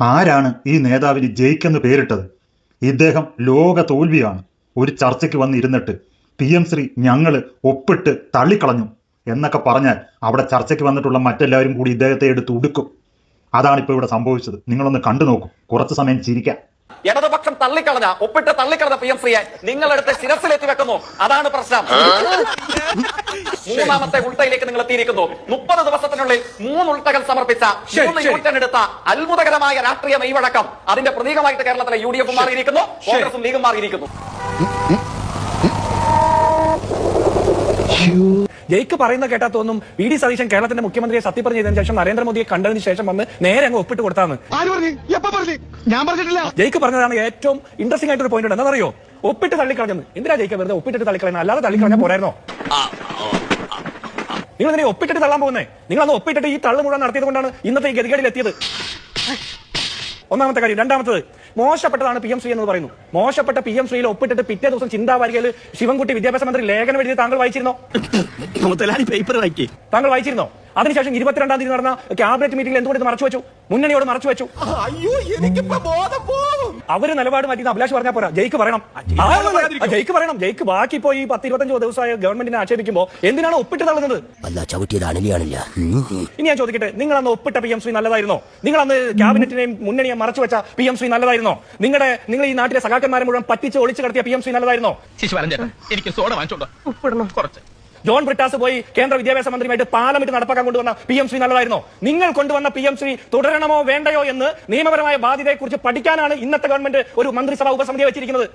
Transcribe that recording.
ആരാണ് ഈ നേതാവിന് ജയിക്കെന്ന് പേരിട്ടത്? ഇദ്ദേഹം ലോക തോൽവിയാണ്. ഒരു ചർച്ചയ്ക്ക് വന്നിരുന്നിട്ട് PM ശ്രീ ഞങ്ങൾ ഒപ്പിട്ട് തള്ളിക്കളഞ്ഞു എന്നൊക്കെ പറഞ്ഞാൽ അവിടെ ചർച്ചയ്ക്ക് വന്നിട്ടുള്ള മറ്റെല്ലാവരും കൂടി ഇദ്ദേഹത്തെ എടുത്ത് ഉടുക്കും. അതാണ് ഇപ്പോൾ ഇവിടെ സംഭവിച്ചത്. നിങ്ങളൊന്ന് കണ്ടു നോക്കും, കുറച്ചു സമയം ചിരിക്കാം. ഇടതുപക്ഷം ഒപ്പിട്ട് തള്ളിക്കളഞ്ഞ PM ശ്രീയെ നിങ്ങളെടുത്ത് ശിരസിലെത്തി വെക്കുന്നു. അതാണ് പ്രശ്നം. മൂന്നാമത്തെ ഉൾട്ടയിലേക്ക് നിങ്ങൾ എത്തിയിരിക്കുന്നു. 30 ദിവസത്തിനുള്ളിൽ 3 ഉൾട്ടകൾ സമർപ്പിച്ച 3 യൂട്ടൺ എടുത്ത അത്ഭുതകരമായ രാഷ്ട്രീയ മെയ്വഴക്കം അതിന്റെ പ്രതീകമായിട്ട് കേരളത്തിലെ UDF മാറിയിരിക്കുന്നു, കോൺഗ്രസും ലീഗും മാറിയിരിക്കുന്നു. ജയിക്ക് പറയുന്ന കേട്ടാ തോന്നും VD സതീശൻ കേരളത്തിന്റെ മുഖ്യമന്ത്രിയെ സത്യപ്രതിജ്ഞ ചെയ്തതിനു ശേഷം നരേന്ദ്രമോദിയെ കണ്ടതിന് ശേഷം വന്ന് നേരെ അങ്ങ് ഒപ്പിട്ട് കൊടുത്താന്ന്. ജയിക്ക് പറഞ്ഞതാണ് ഏറ്റവും ഇൻട്രസ്റ്റിംഗ് ആയിട്ടൊരു പോയിന്റ്. എന്താ അറിയോ? ഒപ്പിട്ട് തള്ളിക്കളഞ്ഞെന്ന്. എന്തിനാ ജയിക്കാൻ വെറുതെ ഒപ്പിട്ടിട്ട് തള്ളിക്കളയുന്നത്? അല്ലാതെ തള്ളിക്കളഞ്ഞാൽ പോരായിരുന്നോ? നിങ്ങൾ ഇതിനെ ഒപ്പിട്ടിട്ട് തള്ളാൻ പോകുന്നേ? നിങ്ങൾ അന്ന് ഒപ്പിട്ടിട്ട് ഈ തള്ളു മുഴുവൻ നടത്തിയത് കൊണ്ടാണ് ഇന്നത്തെ ഈ ഗതികേടിൽ എത്തിയത്. ഒന്നാമത്തെ കാര്യം. രണ്ടാമത്തത്, മോശപ്പെട്ടതാണ് PM ശ്രീ എന്ന് പറയുന്നു. മോശപ്പെട്ട PM ശ്രീയിൽ ഒപ്പിട്ടിട്ട് പിറ്റേ ദിവസം ചിന്താവാരികയിൽ ശിവൻകുട്ടി വിദ്യാഭ്യാസ മന്ത്രി ലേഖനം എഴുതി താങ്കൾ വായിച്ചിരുന്നോ? താങ്കൾ വായിച്ചിരുന്നോ? അതിനുശേഷം 22-ാം തീയതി നടന്ന ക്യാബിനറ്റ് മീറ്റിംഗിൽ എന്തുകൊണ്ട് മറച്ചു വെച്ചു? മുന്നണിയോട് മറച്ചു വെച്ചു. അവര് നിലപാട് മാറ്റി അഭിലാഷ് പറഞ്ഞാൽ പോരാ, ജയിക്ക് പറയണം. ജയിക്ക് പറയണം. ജയിക്ക് ബാക്കി ഇപ്പോ ഈ 10-25 ദിവസമായ ഗവൺമെന്റിനെ ആക്ഷേപിക്കുമ്പോൾ എന്തിനാണ് ഒപ്പിട്ട് തള്ളുന്നത്? ഇനി ഞാൻ ചോദിക്കട്ടെ, നിങ്ങൾ അന്ന് ഒപ്പിട്ട PM ശ്രീ നല്ലതായിരുന്നോ? നിങ്ങൾ അന്ന് ക്യാബിനറ്റിനെയും മുന്നണിയെ മറച്ചു വെച്ച PM ശ്രീ നല്ലതായിരുന്നോ? നിങ്ങൾ ഈ നാട്ടിലെ സഖാക്കന്മാരെ മുഴുവൻ പറ്റിച്ച് ഒളിച്ചു കടത്തിയ PM ശ്രീ നല്ലതായിരുന്നോ? ജോൺ ബ്രിട്ടാസ് പോയി കേന്ദ്ര വിദ്യാഭ്യാസ മന്ത്രിയുമായിട്ട് പാലമിട്ട് നടപ്പാക്കാൻ കൊണ്ടുവന്ന PM ശ്രീ നല്ലതായിരുന്നോ? നിങ്ങൾ കൊണ്ടുവന്ന PM ശ്രീ തുടരണമോ വേണ്ടയോ എന്ന് നിയമപരമായ ബാധ്യതയെക്കുറിച്ച് പഠിക്കാനാണ് ഇന്നത്തെ ഗവൺമെന്റ് ഒരു മന്ത്രിസഭാ ഉപസമിതിയെ വെച്ചിരിക്കുന്നത്.